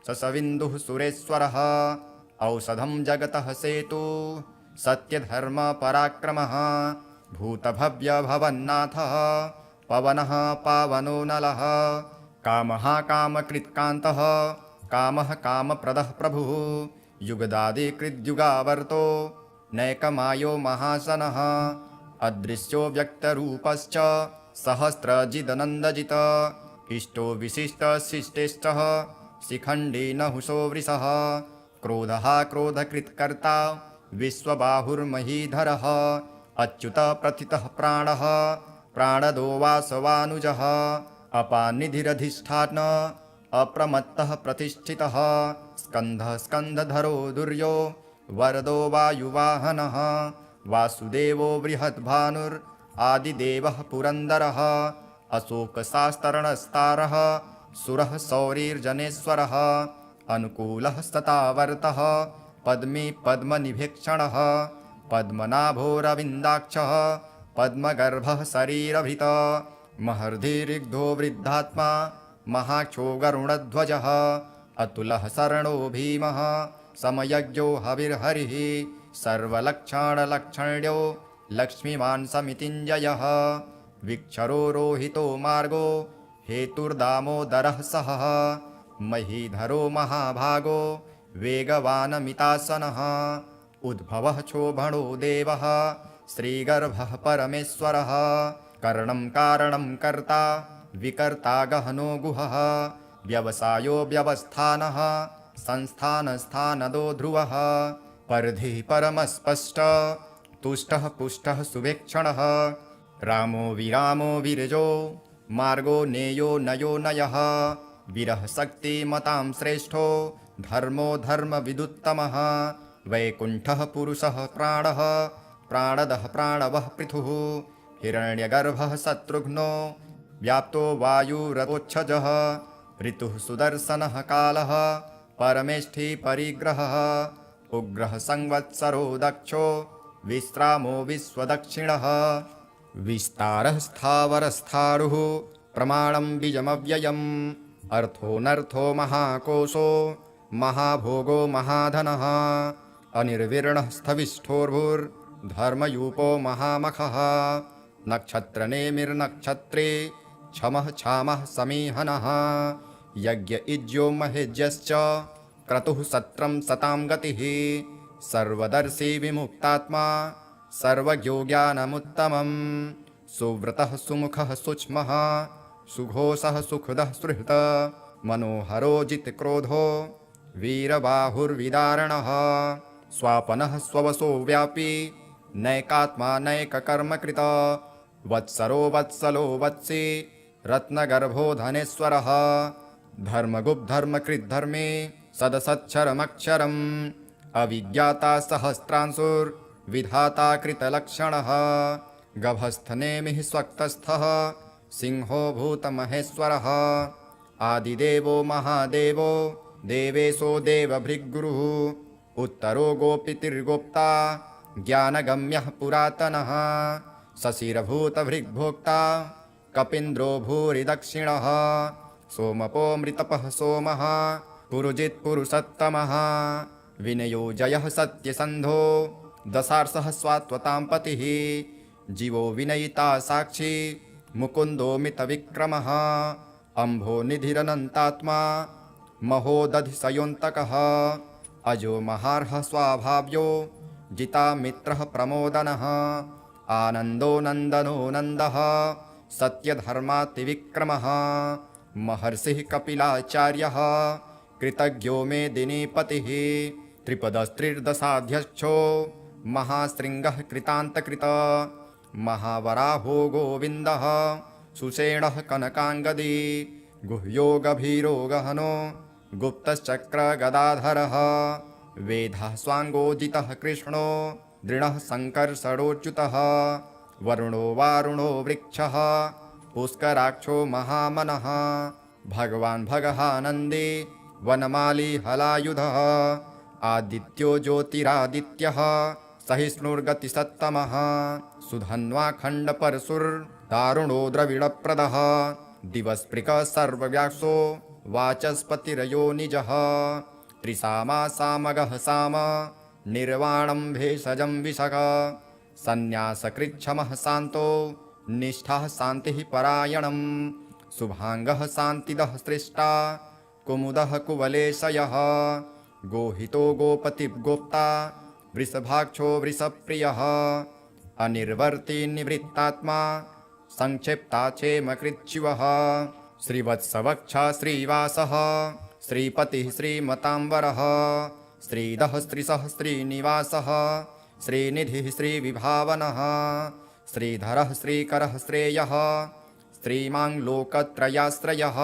ससविन्दुः सुरेश्वरः औषधं जगतः सेतु सत्यधर्मपराक्रमः भूतभव्यभवन्नाथः पवनः पावनो नलः कामः कामकृत्कान्तः कामः कामप्रदः प्रभुः युगदादिकृद्युगावर्तो नैकमायो महासनः अदृश्यो व्यक्तरूपश्च सहस्रजिदनन्दजित इष्टो विशिष्टशिष्टेष्टः शिखण्डी नहुषो वृषः क्रोधः क्रोधकृत्कर्ता विश्वबाहुर्महीधरः अच्युत प्रथितः प्राणः प्राणदो वासवानुजः अपानिधिरधिष्ठान अप्रमत्तः प्रतिष्ठितः स्कन्धः स्कन्धधरो दुर्यो वरदो वायुवाहनः वासुदेवो बृहद्भानुर् आदिदेवः पुरन्दरः अशोकशास्तरणस्तारः सुरः शौरिर्जनेश्वरः अनुकूलः सतावर्तः पद्मी पद्मनिभीक्षणः पद्मनाभोरविन्दाक्षः पद्मगर्भः शरीरभृत महर्धिरिग्धो वृद्धात्मा महाक्षो गरुणध्वजः अतुलः शरणो भीमः समयज्ञो हविर्हरिः सर्वलक्षणलक्षण्यो लक्ष्मीमान् समितिञ्जयः विक्षरो रोहितो मार्गो हेतुर्दामोदरः सहः महीधरो महाभागो वेगवानमितासनः उद्भवः क्षोभणो देवः श्रीगर्भः परमेश्वरः करणं कारणं कर्ता विकर्ता गहनो गुहः व्यवसायो व्यवस्थानः संस्थानस्थानदो ध्रुवः परधिः परमस्पष्ट तुष्टः पुष्टः सुवेक्षणः रामो विरामो विरजो मार्गो नेयो नयो नयः विरह शक्तिमतां श्रेष्ठो धर्मो धर्मविदुत्तमः वैकुण्ठः पुरुषः प्राणः प्राणदः प्राणवः पृथुः हिरण्यगर्भः शत्रुघ्नो व्याप्तो वायुरवोच्छजः ऋतुः सुदर्शनः कालः परमेष्ठी परिग्रहः उग्रः संवत्सरो दक्षो विश्रामो विश्वदक्षिणः विस्तारः स्थावरस्थारुः प्रमाणं बीजमव्ययम् अर्थोऽनर्थो महाकोशो महाभोगो महाधनः अनिर्विर्णः स्थविष्ठोर्भुर्धर्मयूपो महामखः नक्षत्रनेमिर्नक्षत्रे क्षमः क्षामः समीहनः यज्ञ इज्यो महेज्यश्च क्रतुः सत्रं सतां गतिः सर्वदर्शी विमुक्तात्मा सर्वज्ञो ज्ञानमुत्तमम् सुव्रतः सुमुखः सूक्ष्मः सुघोषः सुखदः सुहृत् मनोहरो जितक्रोधो वीरबाहुर्विदारणः स्वापनः स्ववसो व्यापी नैकात्मा नैककर्मकृत वत्सरो वत्सलो वत्सी रत्नगर्भो धनेश्वरः धर्मगुप्धर्मकृद्धर्मे सदसच्छरमक्षरम् अविज्ञाता सहस्रांशुर्विधाता कृतलक्षणः गभस्थनेमिः स्वक्तस्थः सिंहो भूतमहेश्वरः आदिदेवो महादेवो देवेशो देवभृग्गुरुः उत्तरो गोपितिर्गोप्ता ज्ञानगम्यः पुरातनः शशिरभूतभृग्भोक्ता कपीन्द्रो भूरिदक्षिणः सोमपो मृतपः सोमः पुरुजित्पुरुषोत्तमः विनयो जयः सत्यसन्धो दशार्षः स्वात्वतां पतिः जीवो विनयिता साक्षी मुकुन्दो मितविक्रमः अम्भो निधिरनन्तात्मा महोदधिशयोऽन्तकः अजो महार्हः स्वाभाव्यो जिता मित्रः प्रमोदनः आनन्दो नन्दनो नन्दः सत्यधर्मातिविक्रमः महर्षिः कपिलाचार्यः कृतज्ञो मेदिनीपतिः त्रिपदस्त्रिर्दशाध्यक्षो महाशृङ्गः कृतान्तकृत महावराहो गोविन्दः सुषेणः कनकाङ्गदी गुह्यो गभीरो गहनो गुप्तश्चक्रगदाधरः वेदः स्वाङ्गोजितः कृष्णो दृढः सङ्कर्षणोच्युतः वरुणो वारुणो वृक्षः पुष्कराक्षो महामनः भगवान् भगहानन्दी वनमाली हलायुधः आदित्यो ज्योतिरादित्यः सहिष्णुर्गतिसत्तमः सुधन्वाखण्डपरशुर्दारुणो द्रविडप्रदः दिवस्पृकः सर्वव्यासो वाचस्पतिरयो निजः त्रिसामा सामगः साम निर्वाणं भेषजं विशग सन्न्यासकृच्छमः शान्तो निष्ठः शान्तिः परायणं शुभाङ्गः शान्तिदः सृष्टा कुमुदः कुवलेशयः गोहितो गोपतिर्गोप्ता वृषभाक्षो वृषप्रियः अनिर्वर्ति निवृत्तात्मा संक्षिप्ता चेमकृच्छिवः श्रीवत्सवक्षा श्रीवासः श्रीपतिः श्रीमताम्बरः श्रीदः श्रीसः श्रीनिवासः श्रीनिधिः श्रीविभावनः श्रीधरः श्रीकरः श्रेयः श्रीमाङ्लोकत्रयाश्रयः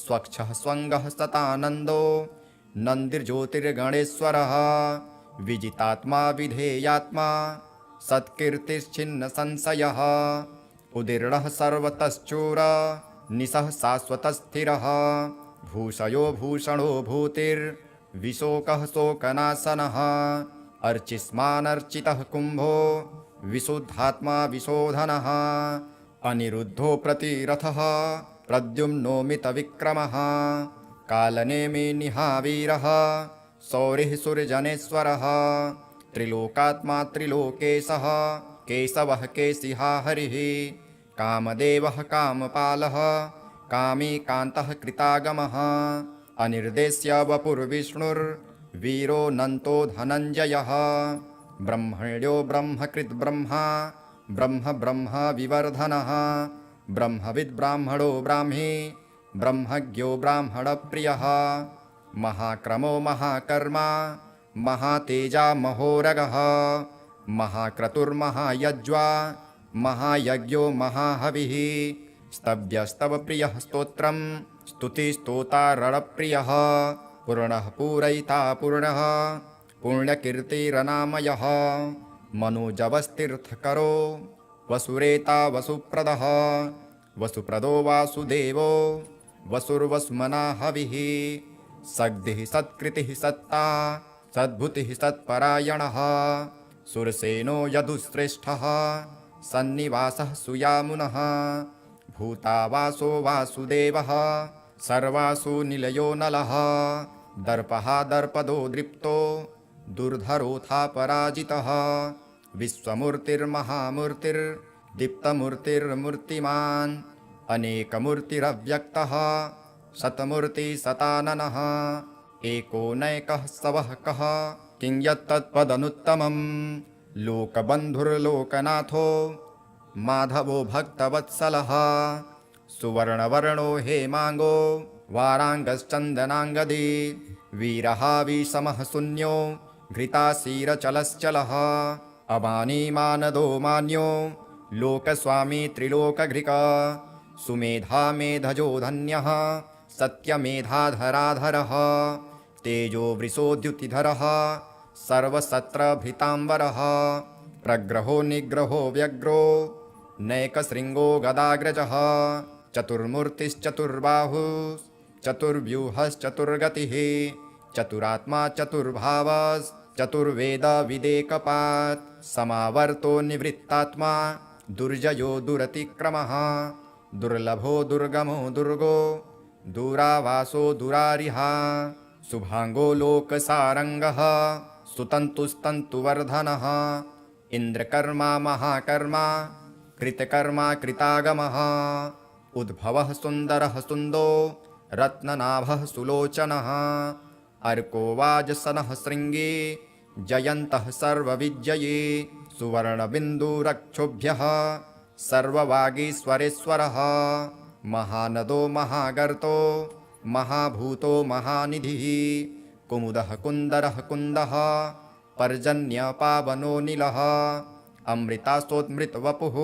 स्वच्छः स्वङ्गः सतानन्दो नन्दिर्ज्योतिर्गणेश्वरः विजितात्मा विधेयात्मा सत्कीर्तिश्छिन्न संशयः उदीर्णः सर्वतश्चूर निशः शाश्वतस्थिरः भूषयो भूषणो भूतिर्विशोकः शोकनाशनः अर्चिस्मानर्चितः कुम्भो विशुद्धात्मा विशोधनः अनिरुद्धो प्रतिरथः प्रद्युम्नोमितविक्रमः कालनेमिनिहावीरः सौरिः सुरजनेश्वरः त्रिलोकात्मा त्रिलोकेशः केशवः केशिहा हरिः कामदेवः कामपालः कामी कान्तः कृतागमः अनिर्देश्य वपुर्विष्णुर्वीरो नन्तो धनञ्जयः ब्रह्मण्यो ब्रह्मकृत् ब्रह्मा ब्रह्म ब्रह्म विवर्धनः ब्रह्मविद् ब्राह्मणो ब्राह्मी ब्रह्मज्ञो ब्राह्मणप्रियः महाक्रमो महाकर्मा महातेजा महोरगः महाक्रतुर्महायज्वा महायज्ञो महाहविः स्तव्यस्तवप्रियः स्तोत्रं स्तुतिस्तोतारणप्रियः पूर्णः पूरयिता पूर्णः पुण्यकीर्तिरनामयः मनोजवस्तीर्थकरो वसुरेता वसुप्रदः वसुप्रदो वासुदेवो वसुर्वसुमना हविः सद्धिः सत्कृतिः सत्ता सद्भुतिः सत्परायणः सुरसेनो यदुश्रेष्ठः सन्निवासः सुयामुनः भूतावासो वासुदेवः सर्वासु निलयो नलः दर्पः दर्पदो दृप्तो दुर्धरोऽथा पराजितः विश्वमूर्तिर्महामूर्तिर्दीप्तमूर्तिर्मूर्तिमान् अनेकमूर्तिरव्यक्तः शतमूर्तिशताननः एको नैकः सवः कः किं यत्तत्पदनुत्तमं लोकबन्धुर्लोकनाथो माधवो भक्तवत्सलः सुवर्णवर्णो हेमाङ्गो वाराङ्गश्चन्दनाङ्गदी वीरः विषमः शून्यो घृताशीरचलश्चलः अमानीमानदो मान्यो लोकस्वामी त्रिलोकघृक सुमेधा मेधजो धन्यः सत्यमेधाधराधरः तेजो वृषोद्युतिधरः सर्वसत्रभृताम्बरः प्रग्रहो निग्रहो व्यग्रो नैकशृङ्गो गदाग्रजः चतुर्मूर्तिश्चतुर्बाहुश्चतुर्व्यूहश्चतुर्गतिः चतुरात्मा चतुर्वेदविदेकपात् समावर्तो निवृत्तात्मा दुर्जयो दुरतिक्रमः दुर्लभो दुर्गमो दुर्गो दूरावासो दुरारिहा शुभाङ्गो लोकसारङ्गः सुतन्तुस्तन्तुवर्धनः इन्द्रकर्मा महाकर्मा कृतकर्मा कृतागमः उद्भवः सुन्दरः सुन्दो रत्ननाभः सुलोचनः अर्को वाजसनः शृङ्गी जयन्तः सर्वविजयी सुवर्णबिन्दुरक्षोभ्यः सर्ववागीश्वरेश्वरः महानदो महागर्तो महाभूतो महानिधिः कुमुदः कुन्दरः कुन्दः पर्जन्यपावनो नीलः अमृतास्तोत्मृतवपुः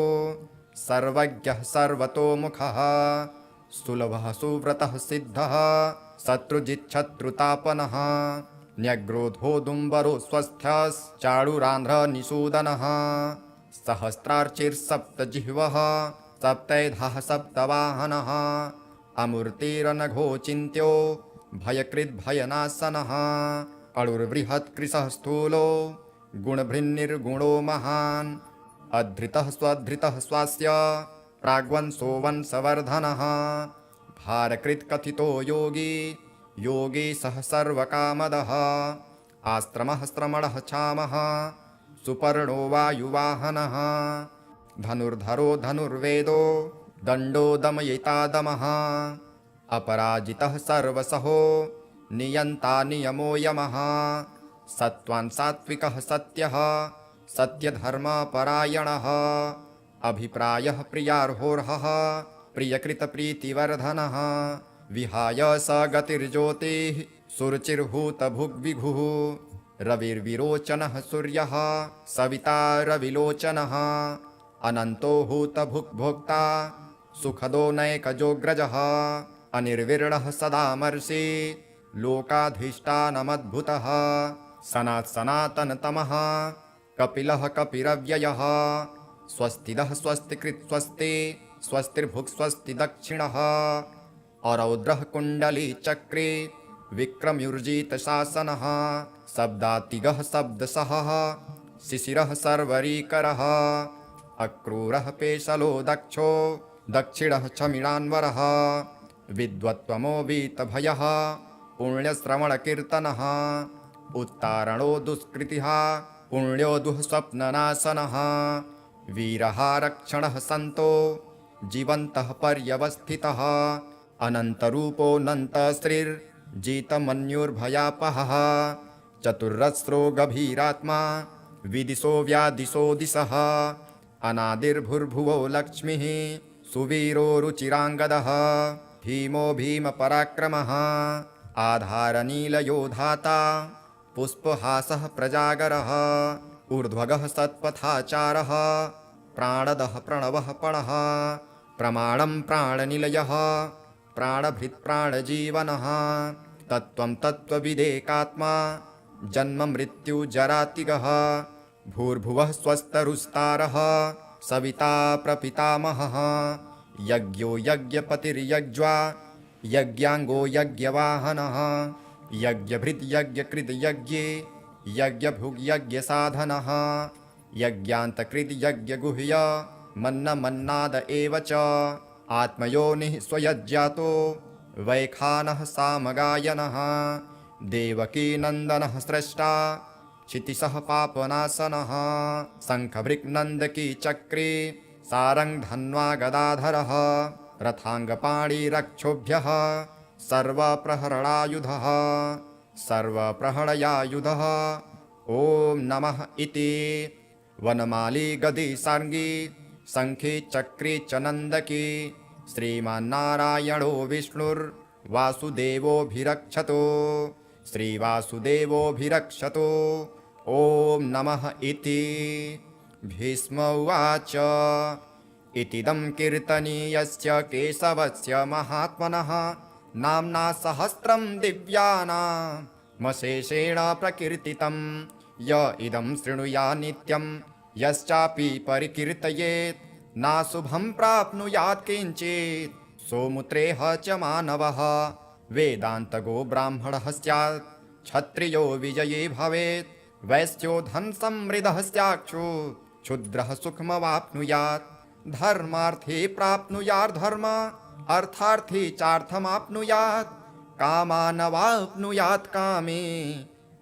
सर्वज्ञः सर्वतोमुखः सुलभः सुव्रतः सिद्धः शत्रुजिच्छत्रुतापनः न्यग्रोधोदुम्बरो स्वस्थश्चाडुरान्ध्रनिषूदनः सहस्रार्चिर्सप्तजिह्वः सप्तैधः सप्तवाहनः अमूर्तिरनघोचिन्त्यो भयकृद्भयनाशनः अणुर्बृहत्कृशः स्थूलो गुणभृन्निर्गुणो महान् अधृतः स्वधृतः स्वास्य प्राग्वंशो वंशवर्धनः भारकृत्कथितो योगी योगी सः सर्वकामदः आश्रमः श्रमणः क्षामः सुपर्णो वायुवाहनः धनुर्धरो धनुर्वेदो दण्डो दमयिता दमः अपराजितः सर्वसहो नियन्ता नियमो यमः सत्त्वान् सात्विकः सत्यः सत्यधर्मपरायणः अभिप्रायः प्रियार्होर्हः प्रियकृतप्रीतिवर्धनः विहाय स गतिर्ज्योतिः सुरुचिर्भूतभुग्विभुः रविर्विरोचनः सूर्यः सविता रविलोचनः अनन्तो हूतभुग्भोक्ता सुखदो नैकजोऽग्रजः अनिर्विरणः सदामर्षि लोकाधिष्ठानमद्भुतः सनातनतमः कपिलः कपिरव्ययः स्वस्तिदः स्वस्तिकृत् स्वस्ति स्वस्तिर्भुक् स्वस्ति दक्षिणः अरौद्रः कुण्डली चक्रे विक्रम्युर्जितशासनः शब्दातिगः शब्दसहः शिशिरः सर्वरीकरः अक्रूरः पेशलो दक्षो दक्षिणः क्षमिणान्वरः विद्वत्त्वमो वीतभयः पुण्यश्रवणकीर्तनः उत्तारणो दुष्कृतिः पुण्यो दुःस्वप्ननाशनः वीरः रक्षणः सन्तो जीवन्तः पर्यवस्थितः अनन्तरूपोऽनन्तश्रीर्जितमन्युर्भयापहः चतुर्रस्रो गभीरात्मा विदिशो व्यादिशो दिशः अनादिर्भुर्भुवो लक्ष्मीः सुवीरो रुचिराङ्गदः भीमो भीमपराक्रमः आधारनीलयो धाता पुष्पहासः प्रजागरः ऊर्ध्वगः सत्पथाचारः प्राणदः प्रणवः पणः प्रमाणं प्राणनिलयः प्राणभृत्प्राणजीवनः तत्त्वं तत्त्वविदेकात्मा जन्ममृत्युजरातिगः भूर्भुवः स्वस्तरुस्तारः सविता प्रपितामहः यज्ञो यज्ञपतिर्यज्वा यज्ञाङ्गो यज्ञवाहनः यज्ञभृद्यज्ञकृद्यज्ञे यज्ञभुग्यज्ञसाधनः यज्ञान्तकृद्यज्ञगुह्य मन्नमन्नाद एव च आत्मयोनिः स्वयज्जातो वैखानः सामगायनः देवकीनन्दनः स्रष्टा क्षितिशः पापनाशनः शङ्खभृक्नन्दकी चक्रे सारङ्गधन्वा गदाधरः रथाङ्गपाणिरक्षोभ्यः सर्वप्रहरणायुधः सर्वप्रहणयायुधः ॐ नमः इति वनमाली गदी सार्ङ्गी शङ्खे चक्रे च नन्दकी श्रीमान्नारायणो विष्णुर्वासुदेवोऽभिरक्षतो श्रीवासुदेवोऽभिरक्षतो ॐ नमः इति भीष्म उवाच इतीदं कीर्तनीयस्य केशवस्य महात्मनः नाम्ना सहस्रं दिव्यानामशेषेण प्रकीर्तितं य इदं शृणुया नित्यं यश्चापि परिकीर्तयेत् नाशुभं प्राप्नुयात् किञ्चित् सोमुत्रेह च मानवः वेदान्तगो ब्राह्मणः स्यात् क्षत्रियो विजयी भवेत् वैश्यो धनसमृद्धः स्याक्षु क्षुद्रः सुखमवाप्नुयात् धर्मार्थी प्राप्नुयात् धर्म अर्थार्थी चार्थमाप्नुयात् कामानवाप्नुयात् कामे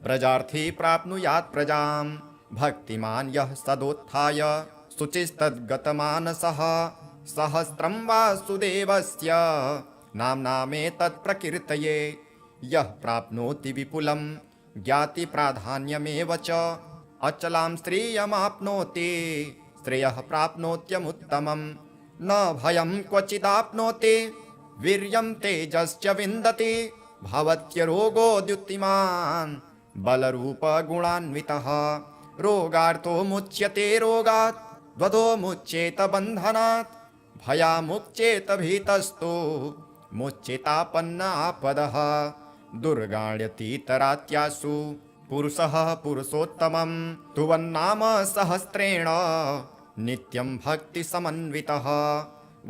प्रजार्थी प्राप्नुयात् प्रजां भक्तिमान् यः सदोत्थाय शुचिस्तद्गतमानसः सहस्रं वासुदेवस्य नाम्नामेतत् प्रकीर्तये यः प्राप्नोति विपुलं ज्ञातिप्राधान्यमेव च अचलां श्रियमाप्नोति श्रेयः प्राप्नोत्यमुत्तमं न भयं क्वचिदाप्नोति वीर्यं तेजश्च विन्दति भवत्यरोगो द्युतिमान् बलरूपगुणान्वितः रोगार्तो मुच्यते रोगात् द्वधो मुच्येत बन्धनात् भयामुच्येत भीतस्तु मुच्येतापन्न आपदः दुर्गाण्यतीतरात्यासु पुरुषः पुरुषोत्तमं तुवन्नाम सहस्रेण नित्यं भक्तिसमन्वितः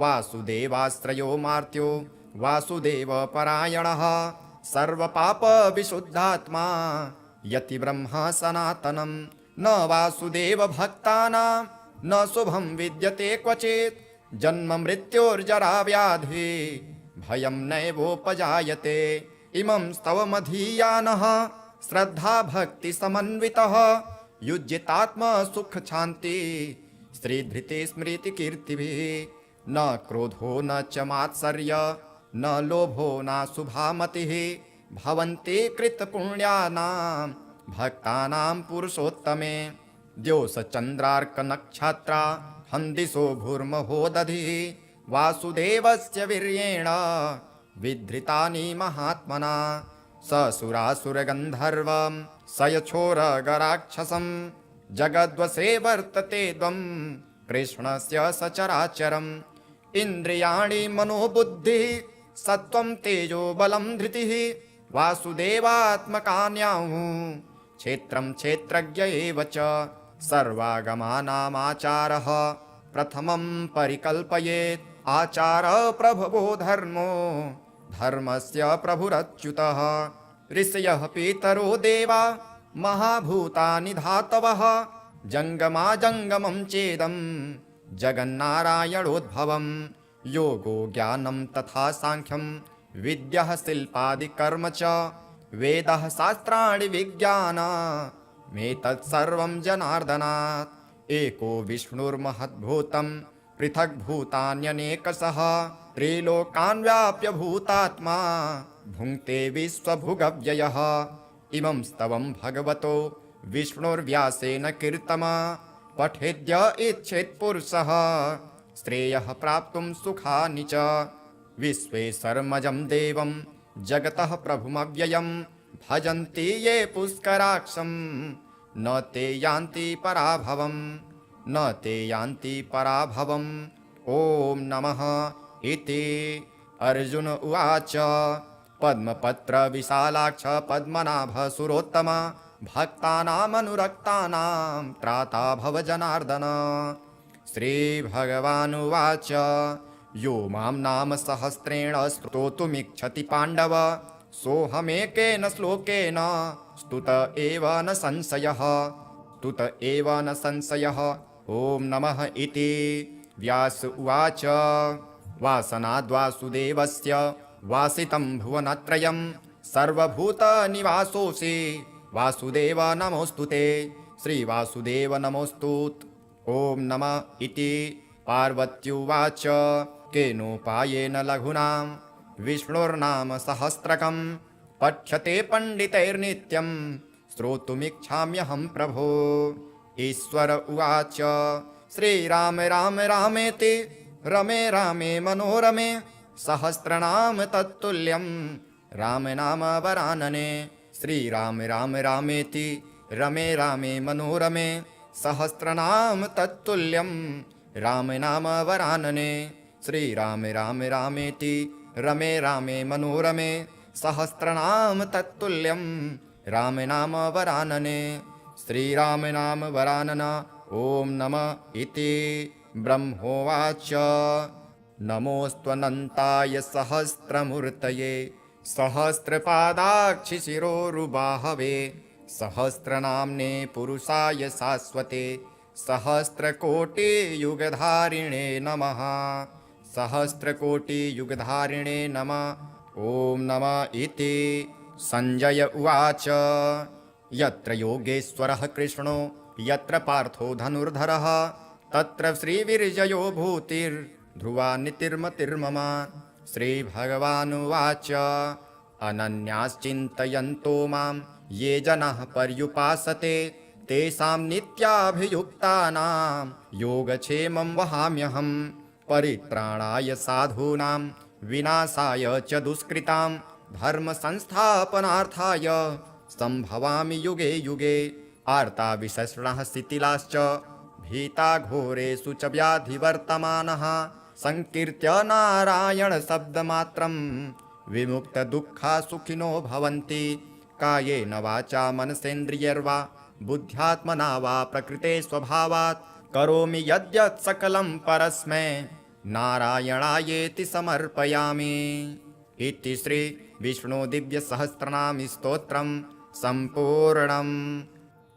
वासुदेवाश्रयो मार्त्यो वासुदेवपरायणः सर्वपापविशुद्धात्मा यतिब्रह्म सनातनं न वासुदेवभक्तानां न शुभं विद्यते क्वचित् जन्म मृत्योर्जराव्याधि भयं नैवोपजायते इमं स्तवमधीयानः श्रद्धा भक्तिसमन्वितः युज्यतात्मसुखशान्ति श्रीधृते स्मृतिकीर्तिभिः न क्रोधो न च मात्सर्य न लोभो न शुभामतिः भवन्ति कृतपुण्यानां भक्तानां पुरुषोत्तमे द्योषचन्द्रार्कनक्षत्रा हन्दिशो भूर्महो दधिः वासुदेवस्य वीर्येण विधृतानि महात्मना ससुरासुरगन्धर्वं सयछोरगराक्षसं जगद्वशे वर्तते त्वं कृष्णस्य सचराचरम् इन्द्रियाणि मनोबुद्धिः सत्त्वं तेजो बलं धृतिः वासुदेवात्मकान्याहुः क्षेत्रं क्षेत्रज्ञ एव च सर्वागमानामाचारः प्रथमं परिकल्पयेत् आचारः प्रभवो धर्मो धर्मस्य प्रभुरच्युतः ऋषयः पितरो देवा महाभूतानि धातवः जङ्गमाजङ्गमं चेदं जगन्नारायणोद्भवं योगो ज्ञानं तथा साङ्ख्यं विद्यः शिल्पादिकर्म च वेदः शास्त्राणि विज्ञानमेतत्सर्वं जनार्दनात् एको विष्णुर्महद्भूतं पृथग्भूतान्यनेकशः त्रिलोकान् व्याप्य भूतात्मा भुङ्क्ते विश्वभुगव्ययः इमं स्तवं भगवतो विष्णुर्व्यासेन कीर्तम पठेद्य इच्छेत्पुरुषः श्रेयः प्राप्तुं सुखानि च विश्वेश्वरमजं देवं जगतः प्रभुमव्ययं भजन्ति ये पुष्कराक्षं न ते यान्ति पराभवं न ते यान्ति पराभवम् ॐ नमः इति अर्जुन उवाच पद्मपत्र विशालाक्ष पद्मनाभ सुरोत्तम भक्तानामनुरक्तानां त्राता भव जनार्दन श्रीभगवानुवाच यो मां नाम सहस्रेण स्तोतुमिच्छति पाण्डव सोऽहमेकेन श्लोकेन स्तुत एव न संशयः स्तुत एव न संशयः ॐ नमः इति व्यास उवाच वासनाद्वासुदेवस्य वासितं भुवनत्रयं सर्वभूतनिवासोऽसि वासुदेव नमोऽस्तु ते श्रीवासुदेव नमोऽस्तुत् ॐ नमः इति पार्वत्युवाच केनोपायेन लघुनां विष्णोर्नाम सहस्रकं पठ्यते पण्डितैर्नित्यं श्रोतुमिच्छाम्यहं प्रभो ईश्वर उवाच श्रीराम राम रामेति रमे रामे मनोरमे सहस्रनाम तत्तुल्यं राम नाम वरानने श्रीराम राम रामेति रमे रामे मनोरमे सहस्रनाम तत्तुल्यं राम नाम वरानने श्रीराम राम रामेति रमे रामे मनोरमे सहस्रनाम तत्तुल्यं राम नाम वरानने श्रीराम नाम वरानन ॐ नमः इति ब्रह्मोवाच नमोऽस्त्वनन्ताय सहस्रमूर्तये सहस्रपादाक्षिशिरोरुबाहवे सहस्रनाम्ने पुरुषाय शाश्वते सहस्रकोटियुगधारिणे नमः सहस्रकोटियुगधारिणे नमः ॐ नमः इति संजय उवाच यत्र योगेश्वरः कृष्णो यत्र पार्थो धनुर्धरः तत्र श्रीविर्जयो भूतिर्ध्रुवा नीतिर्मतिर्मम श्रीभगवानुवाच अनन्याश्चिन्तयन्तो मां ये जनाः पर्युपासते तेषां नित्याभियुक्तानां योगक्षेमं वहाम्यहं परित्राणाय साधूनां विनाशाय च दुष्कृतां धर्मसंस्थापनार्थाय सम्भवामि युगे युगे आर्ता विषण्णाः शिथिलाश्च भीता घोरेषु च व्याधिवर्तमानः संकीर्त्य नारायण शब्दमात्रं विमुक्तदुःखा सुखिनो भवन्ति कायेन वाचा मनसेन्द्रियैर्वा बुद्ध्यात्मना वा प्रकृते स्वभावात् करोमि यद्यत् सकलं परस्मै नारायणायेति समर्पयामि इति श्री विष्णु दिव्य सहस्रनाम स्तोत्रम संपूर्णम्।